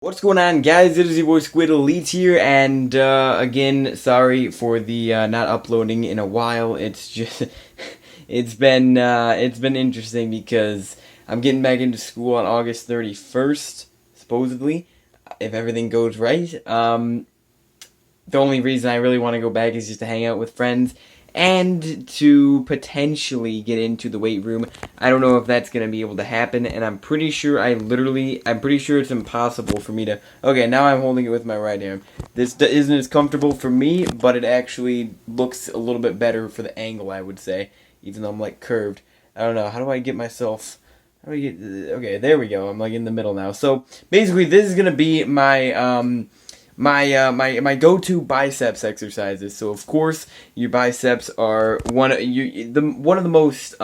What's going on, guys? It is your boy Squid Elite here, and again, sorry for the not uploading in a while. It's just it's been interesting because I'm getting back into school on August 31st, supposedly, if everything goes right. The only reason I really want to go back is just to hang out with friends and to potentially get into the weight room. I don't know if that's going to be able to happen, and I'm pretty sure I'm pretty sure it's impossible for me to. Okay, now I'm holding it with my right arm. This isn't as comfortable for me, but it actually looks a little bit better for the angle, I would say, even though I'm like curved. I don't know. How do I get myself? How do I get? Okay, there we go. I'm like in the middle now. So basically, this is gonna be my go-to biceps exercises. So of course your biceps are one of the most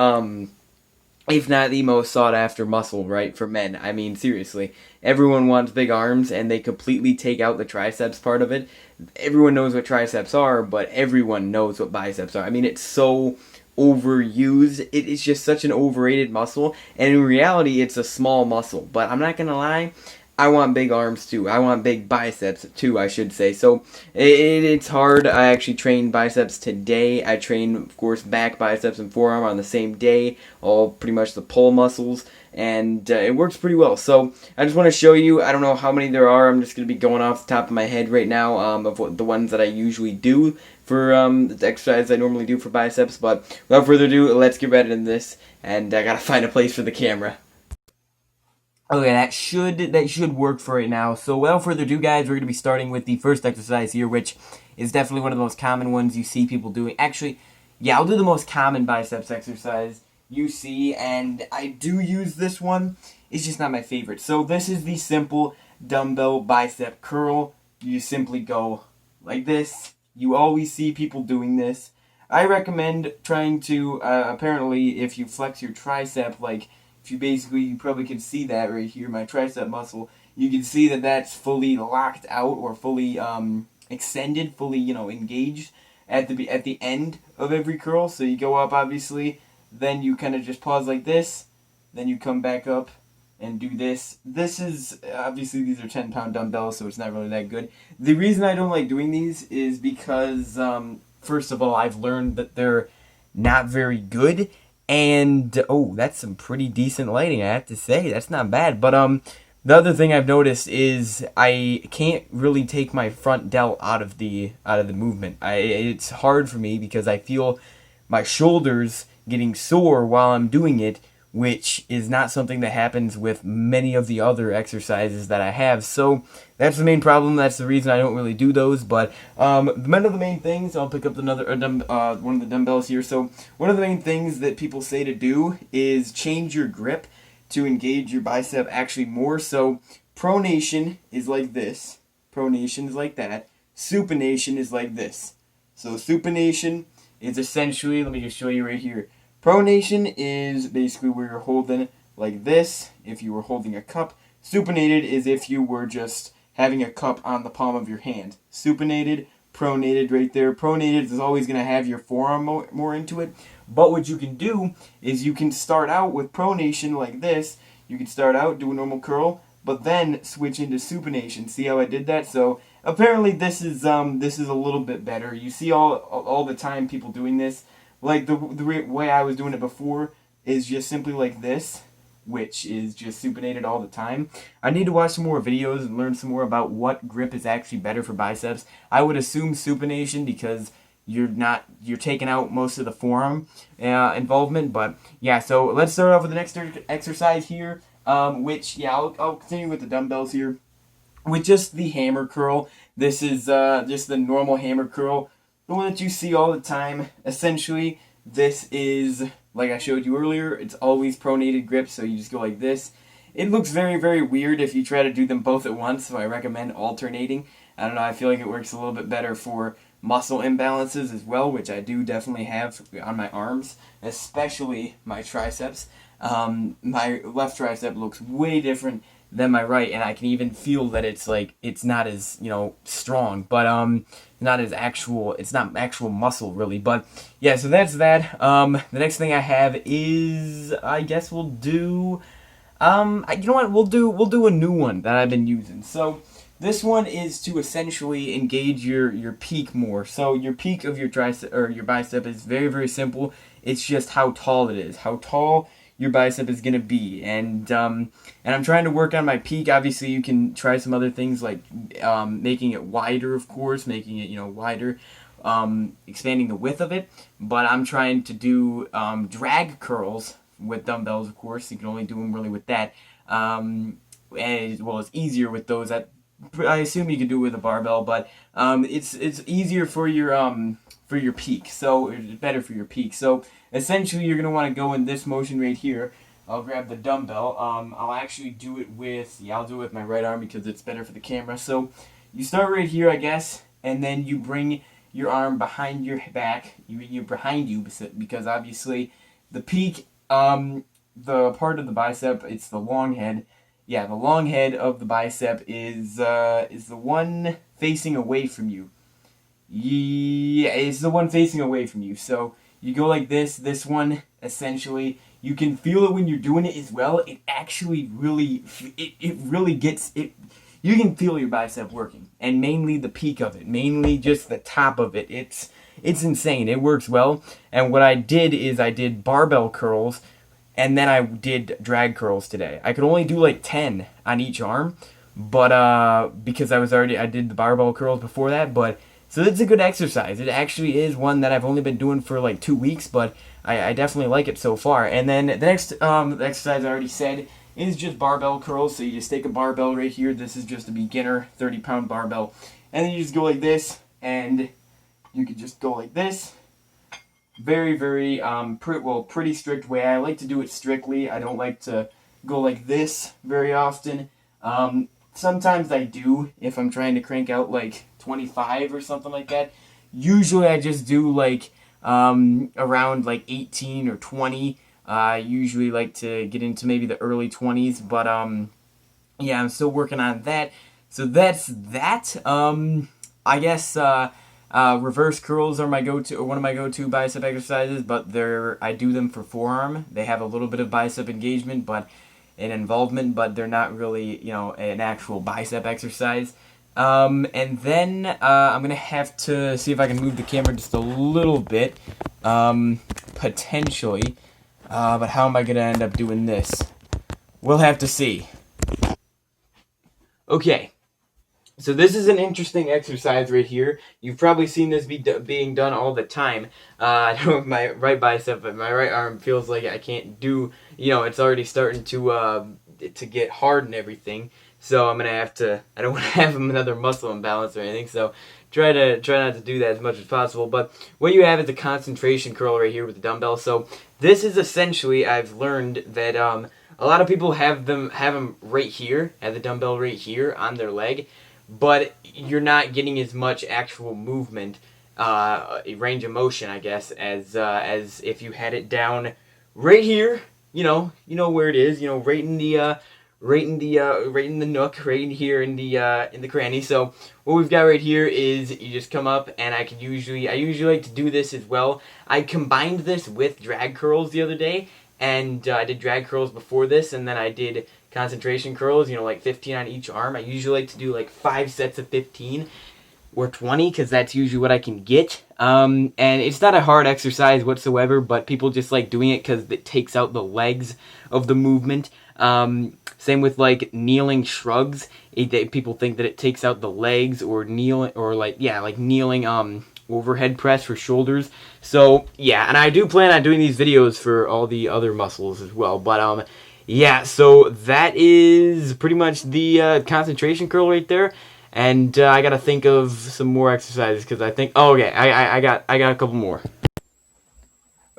if not the most sought after muscle, right, for men. I mean, seriously, everyone wants big arms and they completely take out the triceps part of it. Everyone knows what triceps are, but everyone knows what biceps are. I mean, it's so overused. It is just such an overrated muscle, and in reality it's a small muscle. But I'm not gonna lie, I want big arms too. I want big biceps too, I should say. So it's hard. I actually trained biceps today. I trained, of course, back biceps and forearm on the same day, all pretty much the pull muscles, and it works pretty well. So I just want to show you. I don't know how many there are. I'm just going to be going off the top of my head right now of what the ones that I usually do for the exercise I normally do for biceps. But without further ado, let's get right into this. And I gotta find a place for the camera. Okay, that should work for right now. So without further ado, guys, we're going to be starting with the first exercise here, which is definitely one of the most common ones you see people doing. Actually, yeah, I'll do the most common biceps exercise you see, and I do use this one. It's just not my favorite. So this is the simple dumbbell bicep curl. You simply go like this. You always see people doing this. I recommend trying to, apparently, if you flex your tricep, like, if you probably can see that right here, my tricep muscle. You can see that that's fully locked out or fully extended, fully engaged at the end of every curl. So you go up, obviously, then you kind of just pause like this, then you come back up and do this. This is obviously these are 10-pound dumbbells, so it's not really that good. The reason I don't like doing these is because first of all, I've learned that they're not very good. And oh, that's some pretty decent lighting, I have to say. That's not bad. But the other thing I've noticed is I can't really take my front delt out of the movement. It's hard for me because I feel my shoulders getting sore while I'm doing it, which is not something that happens with many of the other exercises that I have. So that's the main problem. That's the reason I don't really do those. But one of the main things, I'll pick up another one of the dumbbells here. So one of the main things that people say to do is change your grip to engage your bicep actually more. So pronation is like this. Pronation is like that. Supination is like this. So supination is essentially, let me just show you right here. Pronation is basically where you're holding like this, if you were holding a cup. Supinated is if you were just having a cup on the palm of your hand. Supinated, pronated right there. Pronated is always going to have your forearm more into it. But what you can do is you can start out with pronation like this. You can start out, do a normal curl, but then switch into supination. See how I did that? So apparently this is a little bit better. You see all the time people doing this. Like the way I was doing it before is just simply like this, which is just supinated all the time. I need to watch some more videos and learn some more about what grip is actually better for biceps. I would assume supination because you're taking out most of the forearm involvement. But yeah, so let's start off with the next exercise here, which yeah, I'll continue with the dumbbells here with just the hammer curl. This is just the normal hammer curl. The one that you see all the time. Essentially, this is, like I showed you earlier, it's always pronated grip, so you just go like this. It looks very, very weird if you try to do them both at once, so I recommend alternating. I don't know, I feel like it works a little bit better for muscle imbalances as well, which I do definitely have on my arms, especially my triceps. My left tricep looks way different than my right, and I can even feel that it's not as strong, but not as actual. It's not actual muscle really, but yeah. So that's that. The next thing I have is I guess we'll do You know what? We'll do a new one that I've been using. So this one is to essentially engage your peak more. So your peak of your tricep or your bicep is very very simple. It's just how tall it is, how tall your bicep is gonna be, and I'm trying to work on my peak. Obviously, you can try some other things like making it wider, of course, making it wider. Expanding the width of it, but I'm trying to do drag curls with dumbbells, of course. You can only do them really with that, as well as easier with those. I assume you could do it with a barbell, but it's easier for your peak, so it's better for your peak. So essentially, you're gonna want to go in this motion right here. I'll grab the dumbbell. I'll actually do it with I'll do it with my right arm because it's better for the camera. So you start right here, I guess, and then you bring your arm behind your back, you're behind you, because obviously the peak, the part of the bicep, it's the long head. Yeah, the long head of the bicep is the one facing away from you. Yeah, it's the one facing away from you. So you go like this. This one, essentially, you can feel it when you're doing it as well. It actually really, it really gets it. You can feel your bicep working, and mainly the peak of it, mainly just the top of it. It's insane. It works well. And what I did is I did barbell curls, and then I did drag curls today. I could only do like 10 on each arm, but because I did the barbell curls before that. But so it's a good exercise. It actually is one that I've only been doing for like 2 weeks, but I definitely like it so far. And then the next exercise I already said is just barbell curls. So you just take a barbell right here. This is just a beginner 30-pound barbell. And then you just go like this, and you could just go like this. Very, very, pretty strict way. I like to do it strictly. I don't like to go like this very often. Sometimes I do if I'm trying to crank out like 25 or something like that. Usually I just do like around like 18 or 20. I usually like to get into maybe the early 20s, but yeah, I'm still working on that. So that's that. I guess reverse curls are one of my go-to bicep exercises, but I do them for forearm. They have a little bit of bicep engagement, but an involvement, but they're not really an actual bicep exercise. And then I'm gonna have to see if I can move the camera just a little bit, potentially. But how am I going to end up doing this? We'll have to see. Okay. So this is an interesting exercise right here. You've probably seen this being done all the time. I know with my right bicep, but my right arm feels like I can't do, it's already starting to get hard and everything. So I'm going to have to, I don't want to have another muscle imbalance or anything, so try not to do that as much as possible. But what you have is a concentration curl right here with the dumbbell. So this is essentially, I've learned that a lot of people have them right here, have the dumbbell right here on their leg, but you're not getting as much actual movement, range of motion, I guess, as if you had it down right here. You know where it is. Right in the nook, right in here in the cranny. So what we've got right here is you just come up, and I usually like to do this as well. I combined this with drag curls the other day, and I did drag curls before this, and then I did concentration curls, like 15 on each arm. I usually like to do like 5 sets of 15 or 20, because that's usually what I can get. And it's not a hard exercise whatsoever, but people just like doing it because it takes out the legs of the movement. Same with like kneeling shrugs. People think that it takes out the legs, or kneeling, or like kneeling overhead press for shoulders. So yeah, and I do plan on doing these videos for all the other muscles as well. But yeah, so that is pretty much the concentration curl right there. And I gotta think of some more exercises, because I think, okay, I got a couple more.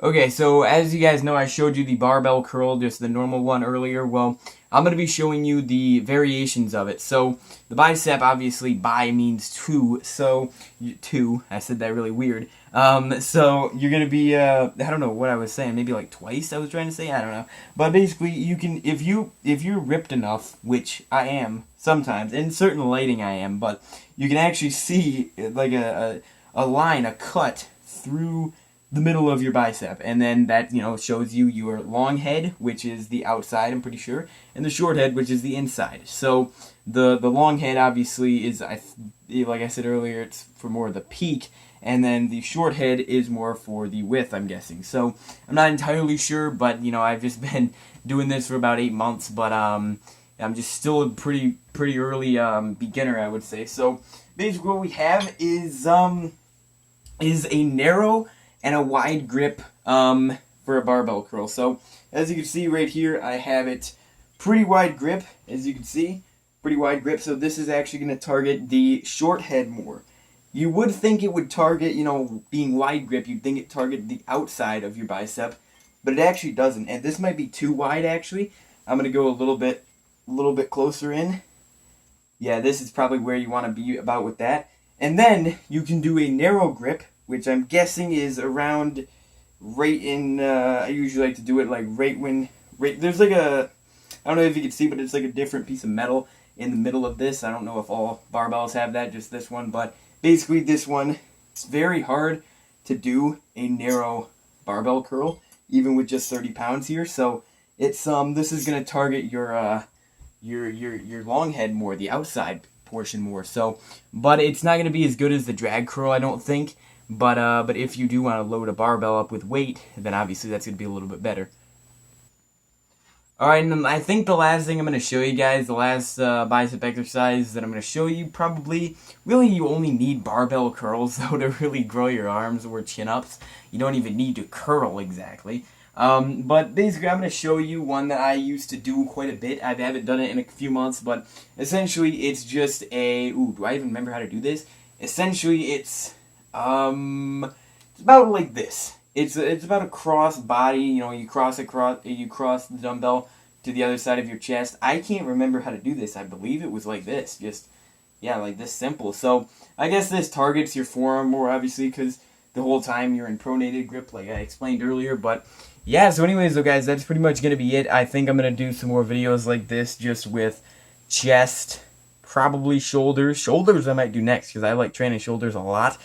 Okay, so as you guys know, I showed you the barbell curl, just the normal one earlier. Well, I'm going to be showing you the variations of it. So the bicep, obviously, bi means 2, so 2, I said that really weird. So you're going to be, I don't know what I was saying, maybe like twice I was trying to say, I don't know. But basically, you can, if you're ripped enough, which I am sometimes, in certain lighting I am, but you can actually see like a line, a cut through the middle of your bicep, and then that shows you your long head, which is the outside, I'm pretty sure, and the short head, which is the inside. So the long head obviously is, like I said earlier, it's for more of the peak, and then the short head is more for the width, I'm guessing. So I'm not entirely sure, but I've just been doing this for about 8 months, but I'm just still a pretty early beginner, I would say. So basically what we have is a narrow and a wide grip for a barbell curl. So as you can see right here, I have it pretty wide grip, as you can see, pretty wide grip. So this is actually going to target the short head more. You would think it would target, being wide grip, you'd think it target the outside of your bicep, but it actually doesn't. And this might be too wide, actually. I'm going to go a little bit closer in. Yeah, this is probably where you want to be about with that. And then you can do a narrow grip, which I'm guessing is around right in, I usually like to do it like there's like I don't know if you can see, but it's like a different piece of metal in the middle of this. I don't know if all barbells have that, just this one, but basically this one, it's very hard to do a narrow barbell curl, even with just 30 pounds here. So it's, this is going to target your long head more, the outside portion more. So, but it's not going to be as good as the drag curl, I don't think. But if you do want to load a barbell up with weight, then obviously that's going to be a little bit better. Alright, and I think the last thing I'm going to show you guys, the last bicep exercise that I'm going to show you, really you only need barbell curls though to really grow your arms or chin-ups. You don't even need to curl exactly. But basically I'm going to show you one that I used to do quite a bit. I haven't done it in a few months, but essentially it's just do I even remember how to do this? Essentially it's about like this. It's about a cross body. You cross the dumbbell to the other side of your chest. I can't remember how to do this. I believe it was like this. Just like this simple. So I guess this targets your forearm more obviously because the whole time you're in pronated grip, like I explained earlier. But yeah. So anyways, though, guys, that's pretty much gonna be it. I think I'm gonna do some more videos like this, just with chest, probably shoulders. Shoulders I might do next because I like training shoulders a lot.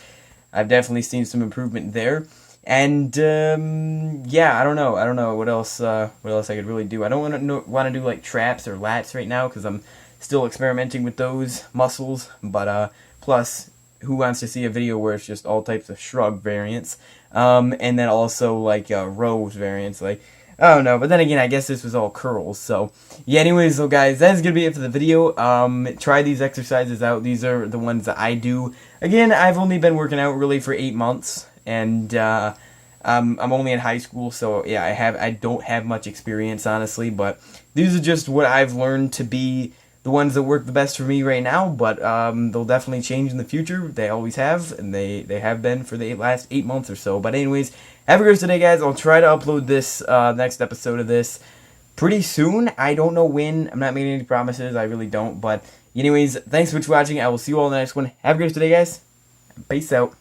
I've definitely seen some improvement there. And yeah, I don't know what else I could really do. I don't want to do like traps or lats right now because I'm still experimenting with those muscles. But plus, who wants to see a video where it's just all types of shrug variants? And then also like rows variants, like I don't know. But then again, I guess this was all curls. So yeah. Anyways, so guys, that's gonna be it for the video. Try these exercises out. These are the ones that I do. Again, I've only been working out really for 8 months, and I'm only in high school, so yeah, I don't have much experience honestly. But these are just what I've learned to be the ones that work the best for me right now. But they'll definitely change in the future. They always have, and they have been for the last 8 months or so. But anyways, have a great day, guys. I'll try to upload this next episode of this pretty soon. I don't know when. I'm not making any promises. I really don't. But anyways, thanks so much for watching. I will see you all in the next one. Have a great day, guys. Peace out.